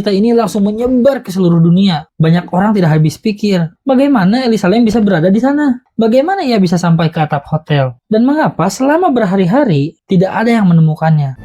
Berita ini langsung menyebar ke seluruh dunia. Banyak orang tidak habis pikir, bagaimana Elisa Lam bisa berada di sana? Bagaimana ia bisa sampai ke atap hotel? Dan mengapa selama berhari-hari tidak ada yang menemukannya?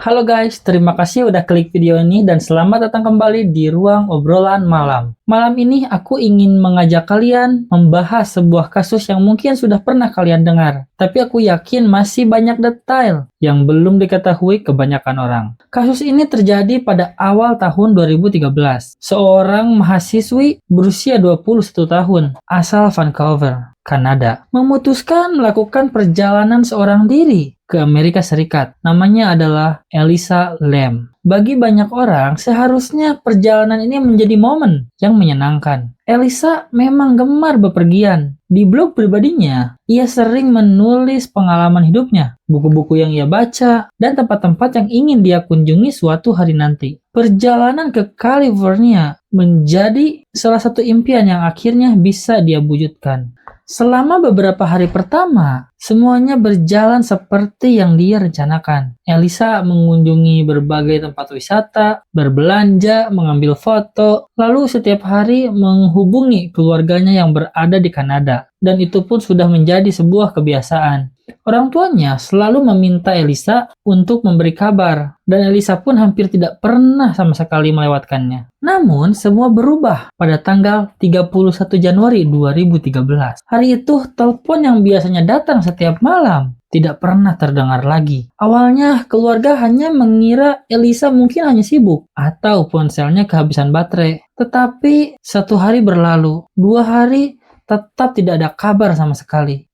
Halo guys, terima kasih udah klik video ini dan selamat datang kembali di Ruang Obrolan Malam. Malam ini aku ingin mengajak kalian membahas sebuah kasus yang mungkin sudah pernah kalian dengar. Tapi aku yakin masih banyak detail yang belum diketahui kebanyakan orang. Kasus ini terjadi pada awal tahun 2013. Seorang mahasiswi berusia 21 tahun asal Vancouver, Kanada, memutuskan melakukan perjalanan seorang diri ke Amerika Serikat. Namanya adalah Elisa Lam. Bagi banyak orang, seharusnya perjalanan ini menjadi momen yang menyenangkan. Elisa memang gemar bepergian. Di blog pribadinya, ia sering menulis pengalaman hidupnya, buku-buku yang ia baca, dan tempat-tempat yang ingin dia kunjungi suatu hari nanti. Perjalanan ke California menjadi salah satu impian yang akhirnya bisa dia wujudkan. Selama beberapa hari pertama, semuanya berjalan seperti yang dia rencanakan. Elisa mengunjungi berbagai tempat wisata, berbelanja, mengambil foto, lalu setiap hari menghubungi keluarganya yang berada di Kanada. Dan itu pun sudah menjadi sebuah kebiasaan. Orang tuanya selalu meminta Elisa untuk memberi kabar, dan Elisa pun hampir tidak pernah sama sekali melewatkannya. Namun, semua berubah pada tanggal 31 Januari 2013. Hari itu, telepon yang biasanya datang setiap malam tidak pernah terdengar lagi. Awalnya, keluarga hanya mengira Elisa mungkin hanya sibuk, atau ponselnya kehabisan baterai. Tetapi, satu hari berlalu, 2 hari, tetap tidak ada kabar sama sekali.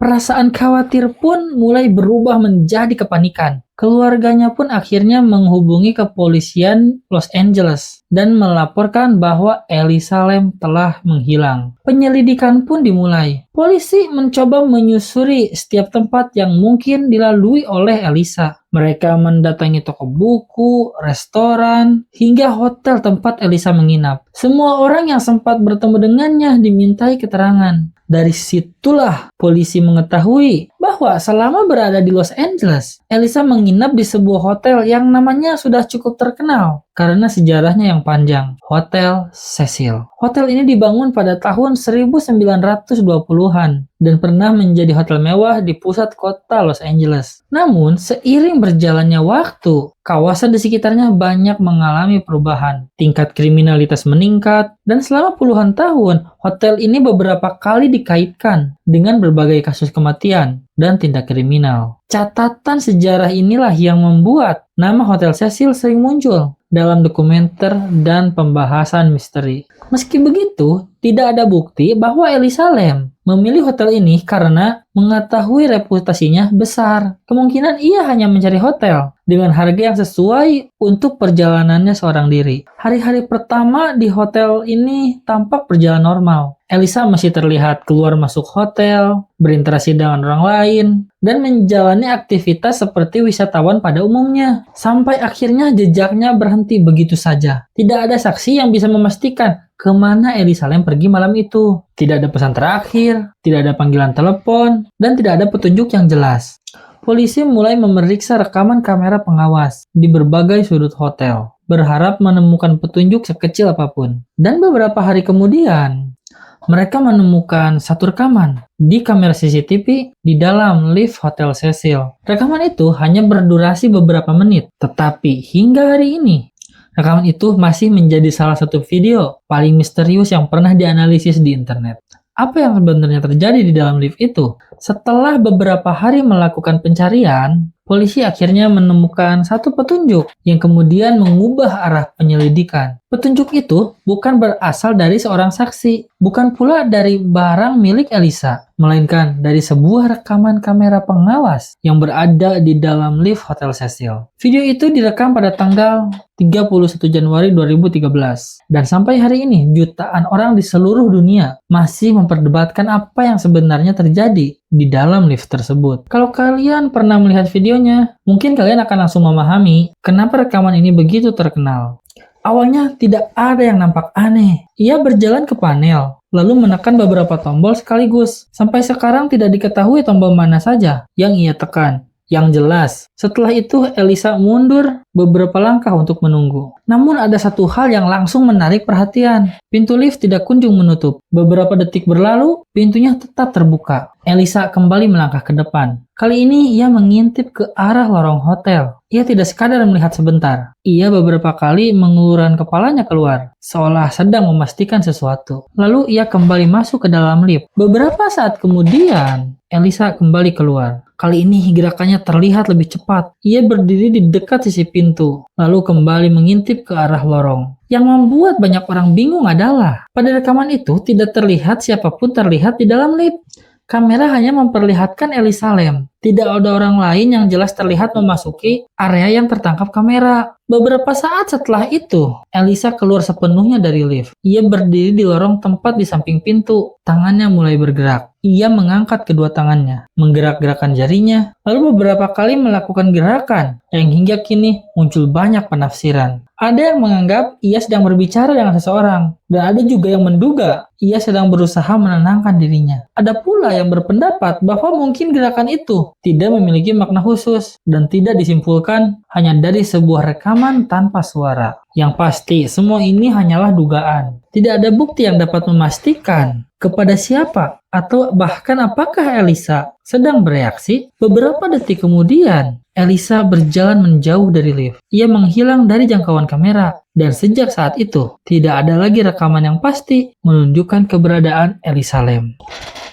Perasaan khawatir pun mulai berubah menjadi kepanikan. Keluarganya pun akhirnya menghubungi kepolisian Los Angeles dan melaporkan bahwa Elisa Lam telah menghilang. Penyelidikan pun dimulai. Polisi mencoba menyusuri setiap tempat yang mungkin dilalui oleh Elisa. Mereka mendatangi toko buku, restoran, hingga hotel tempat Elisa menginap. Semua orang yang sempat bertemu dengannya dimintai keterangan. Dari situlah polisi mengetahui bahwa selama berada di Los Angeles, Elisa menginap di sebuah hotel yang namanya sudah cukup terkenal karena sejarahnya yang panjang, Hotel Cecil. Hotel ini dibangun pada tahun 1920-an dan pernah menjadi hotel mewah di pusat kota Los Angeles. Namun, seiring berjalannya waktu, kawasan di sekitarnya banyak mengalami perubahan. Tingkat kriminalitas meningkat, dan selama puluhan tahun, hotel ini beberapa kali dikaitkan dengan berbagai kasus kematian dan tindak kriminal. Catatan sejarah inilah yang membuat nama Hotel Cecil sering muncul dalam dokumenter dan pembahasan misteri. Meski begitu, tidak ada bukti bahwa Elisa Lam memilih hotel ini karena mengetahui reputasinya besar. Kemungkinan ia hanya mencari hotel dengan harga yang sesuai untuk perjalanannya seorang diri. Hari-hari pertama di hotel ini tampak berjalan normal. Elisa masih terlihat keluar masuk hotel, berinteraksi dengan orang lain, dan menjalani aktivitas seperti wisatawan pada umumnya. Sampai akhirnya jejaknya berhenti begitu saja. Tidak ada saksi yang bisa memastikan kemana Elisa Lam pergi malam itu. Tidak ada pesan terakhir, tidak ada panggilan telepon, dan tidak ada petunjuk yang jelas. Polisi mulai memeriksa rekaman kamera pengawas di berbagai sudut hotel, berharap menemukan petunjuk sekecil apapun. Dan beberapa hari kemudian, mereka menemukan satu rekaman di kamera CCTV di dalam lift Hotel Cecil. Rekaman itu hanya berdurasi beberapa menit, tetapi hingga hari ini, rekaman itu masih menjadi salah satu video paling misterius yang pernah dianalisis di internet. Apa yang sebenarnya terjadi di dalam lift itu? Setelah beberapa hari melakukan pencarian, polisi akhirnya menemukan satu petunjuk yang kemudian mengubah arah penyelidikan. Petunjuk itu bukan berasal dari seorang saksi, bukan pula dari barang milik Elisa, melainkan dari sebuah rekaman kamera pengawas yang berada di dalam lift Hotel Cecil. Video itu direkam pada tanggal 31 Januari 2013, dan sampai hari ini jutaan orang di seluruh dunia masih memperdebatkan apa yang sebenarnya terjadi di dalam lift tersebut. Kalau kalian pernah melihat videonya, mungkin kalian akan langsung memahami kenapa rekaman ini begitu terkenal. Awalnya tidak ada yang nampak aneh. Ia berjalan ke panel, lalu menekan beberapa tombol sekaligus. Sampai sekarang tidak diketahui tombol mana saja yang ia tekan. Yang jelas, setelah itu Elisa mundur beberapa langkah untuk menunggu. Namun ada satu hal yang langsung menarik perhatian. Pintu lift tidak kunjung menutup. Beberapa detik berlalu, pintunya tetap terbuka. Elisa kembali melangkah ke depan. Kali ini ia mengintip ke arah lorong hotel. Ia tidak sekadar melihat sebentar. Ia beberapa kali mengulurkan kepalanya keluar, seolah sedang memastikan sesuatu. Lalu ia kembali masuk ke dalam lift. Beberapa saat kemudian, Elisa kembali keluar. Kali ini gerakannya terlihat lebih cepat. Ia berdiri di dekat sisi pintu, lalu kembali mengintip ke arah lorong. Yang membuat banyak orang bingung adalah, pada rekaman itu tidak terlihat siapapun terlihat di dalam lift. Kamera hanya memperlihatkan Elisa Lam. Tidak ada orang lain yang jelas terlihat memasuki area yang tertangkap kamera. Beberapa saat setelah itu, Elisa keluar sepenuhnya dari lift. Ia berdiri di lorong tempat di samping pintu. Tangannya mulai bergerak. Ia mengangkat kedua tangannya, menggerak-gerakkan jarinya, lalu beberapa kali melakukan gerakan yang hingga kini muncul banyak penafsiran. Ada yang menganggap ia sedang berbicara dengan seseorang, dan ada juga yang menduga ia sedang berusaha menenangkan dirinya. Ada pula yang berpendapat bahwa mungkin gerakan itu tidak memiliki makna khusus dan tidak disimpulkan hanya dari sebuah rekaman tanpa suara. Yang pasti, semua ini hanyalah dugaan. Tidak ada bukti yang dapat memastikan kepada siapa atau bahkan apakah Elisa sedang bereaksi. Beberapa detik kemudian, Elisa berjalan menjauh dari lift. Ia menghilang dari jangkauan kamera. Dan sejak saat itu, tidak ada lagi rekaman yang pasti menunjukkan keberadaan Elisa Lam.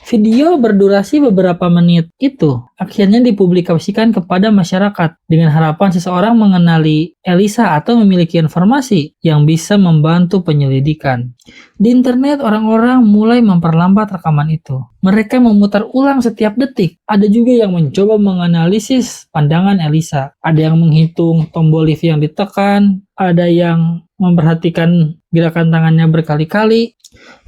Video berdurasi beberapa menit itu akhirnya dipublikasikan kepada masyarakat dengan harapan seseorang mengenali Elisa atau memiliki informasi yang bisa membantu penyelidikan. Di internet, orang-orang mulai memperlambat rekaman itu. Mereka memutar ulang setiap detik. Ada juga yang mencoba menganalisis pandangan Elisa. Ada yang menghitung tombol lift yang ditekan, ada yang memperhatikan gerakan tangannya berkali-kali.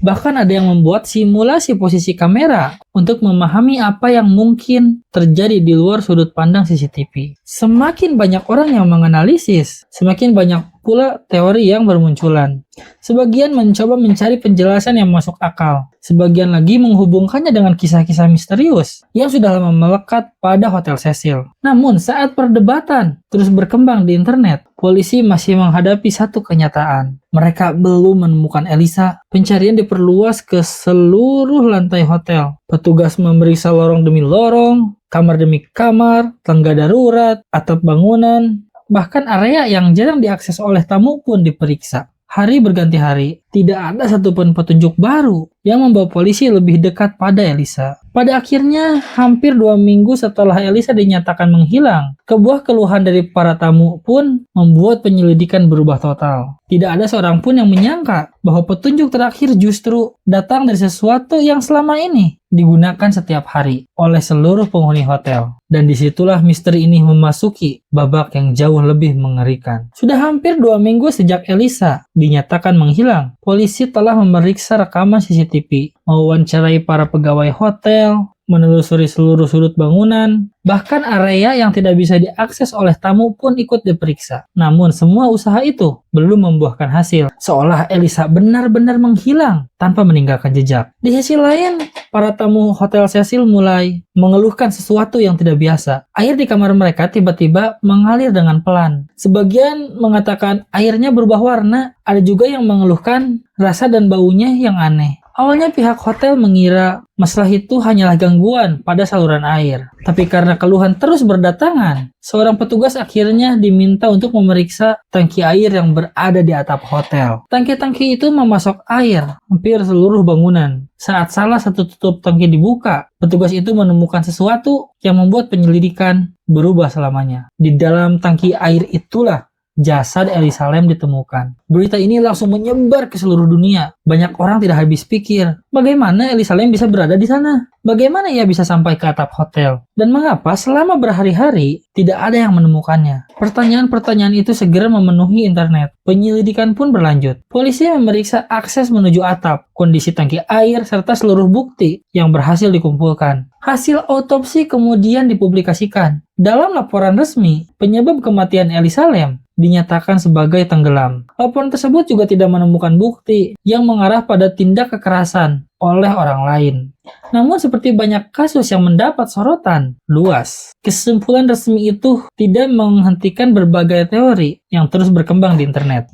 Bahkan ada yang membuat simulasi posisi kamera untuk memahami apa yang mungkin terjadi di luar sudut pandang CCTV. Semakin banyak orang yang menganalisis, semakin banyak pula teori yang bermunculan. Sebagian mencoba mencari penjelasan yang masuk akal. Sebagian lagi menghubungkannya dengan kisah-kisah misterius yang sudah lama melekat pada Hotel Cecil. Namun saat perdebatan terus berkembang di internet, polisi masih menghadapi satu kenyataan. Mereka belum menemukan Elisa. Pencarian diperluas ke seluruh lantai hotel. Petugas memeriksa lorong demi lorong, kamar demi kamar, tangga darurat, atap bangunan, bahkan area yang jarang diakses oleh tamu pun diperiksa. Hari berganti hari, tidak ada satupun petunjuk baru yang membawa polisi lebih dekat pada Elisa. Pada akhirnya, hampir 2 minggu setelah Elisa dinyatakan menghilang, sebuah keluhan dari para tamu pun membuat penyelidikan berubah total. Tidak ada seorang pun yang menyangka bahwa petunjuk terakhir justru datang dari sesuatu yang selama ini digunakan setiap hari oleh seluruh penghuni hotel. Dan disitulah misteri ini memasuki babak yang jauh lebih mengerikan. Sudah hampir 2 minggu sejak Elisa dinyatakan menghilang, polisi telah memeriksa rekaman CCTV, mewawancarai para pegawai hotel, menelusuri seluruh sudut bangunan, bahkan area yang tidak bisa diakses oleh tamu pun ikut diperiksa. Namun semua usaha itu belum membuahkan hasil, seolah Elisa benar-benar menghilang tanpa meninggalkan jejak. Di sisi lain, para tamu Hotel Cecil mulai mengeluhkan sesuatu yang tidak biasa. Air di kamar mereka tiba-tiba mengalir dengan pelan. Sebagian mengatakan airnya berubah warna, ada juga yang mengeluhkan rasa dan baunya yang aneh. Awalnya pihak hotel mengira masalah itu hanyalah gangguan pada saluran air. Tapi karena keluhan terus berdatangan, seorang petugas akhirnya diminta untuk memeriksa tangki air yang berada di atap hotel. Tangki-tangki itu memasok air hampir seluruh bangunan. Saat salah satu tutup tangki dibuka, petugas itu menemukan sesuatu yang membuat penyelidikan berubah selamanya. Di dalam tangki air itulah jasad Elisa Lam ditemukan. Berita ini langsung menyebar ke seluruh dunia. Banyak orang tidak habis pikir, bagaimana Elisa Lam bisa berada di sana? Bagaimana ia bisa sampai ke atap hotel? Dan mengapa selama berhari-hari tidak ada yang menemukannya? Pertanyaan-pertanyaan itu segera memenuhi internet. Penyelidikan pun berlanjut. Polisi memeriksa akses menuju atap, kondisi tangki air, serta seluruh bukti yang berhasil dikumpulkan. Hasil autopsi kemudian dipublikasikan. Dalam laporan resmi, penyebab kematian Elisa Lam dinyatakan sebagai tenggelam. Laporan tersebut juga tidak menemukan bukti yang mengarah pada tindak kekerasan oleh orang lain. Namun seperti banyak kasus yang mendapat sorotan luas, kesimpulan resmi itu tidak menghentikan berbagai teori yang terus berkembang di internet.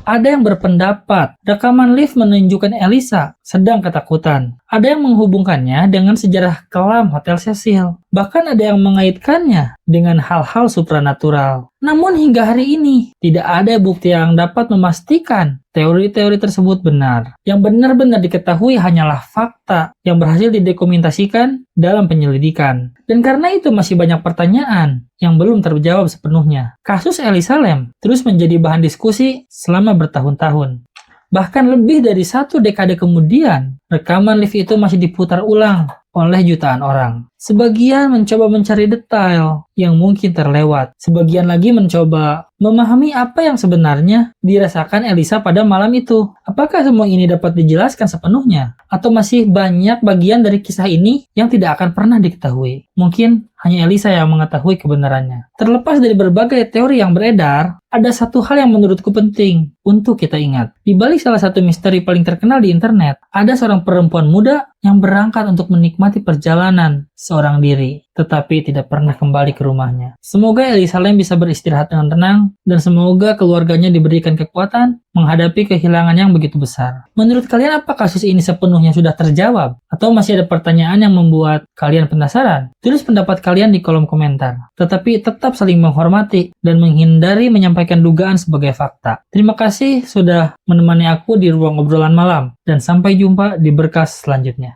Ada yang berpendapat rekaman lift menunjukkan Elisa sedang ketakutan. Ada yang menghubungkannya dengan sejarah kelam Hotel Cecil. Bahkan ada yang mengaitkannya dengan hal-hal supranatural. Namun hingga hari ini, tidak ada bukti yang dapat memastikan teori-teori tersebut benar. Yang benar-benar diketahui hanyalah fakta yang berhasil didokumentasikan dalam penyelidikan. Dan karena itu masih banyak pertanyaan yang belum terjawab sepenuhnya. Kasus Elisa Lam terus menjadi bahan diskusi selama bertahun-tahun. Bahkan lebih dari 1 dekade kemudian, rekaman lift itu masih diputar ulang oleh jutaan orang. Sebagian mencoba mencari detail yang mungkin terlewat. Sebagian lagi mencoba memahami apa yang sebenarnya dirasakan Elisa pada malam itu. Apakah semua ini dapat dijelaskan sepenuhnya? Atau masih banyak bagian dari kisah ini yang tidak akan pernah diketahui? Mungkin hanya Elisa yang mengetahui kebenarannya. Terlepas dari berbagai teori yang beredar, ada satu hal yang menurutku penting untuk kita ingat. Di balik salah satu misteri paling terkenal di internet, ada seorang perempuan muda yang berangkat untuk menikmati perjalanan seorang diri, tetapi tidak pernah kembali ke rumahnya. Semoga Elisa Lam bisa beristirahat dengan tenang, dan semoga keluarganya diberikan kekuatan menghadapi kehilangan yang begitu besar. Menurut kalian, apa kasus ini sepenuhnya sudah terjawab? Atau masih ada pertanyaan yang membuat kalian penasaran? Tulis pendapat kalian di kolom komentar. Tetapi tetap saling menghormati dan menghindari menyampaikan dugaan sebagai fakta. Terima kasih sudah menemani aku di ruang obrolan malam, dan sampai jumpa di berkas selanjutnya.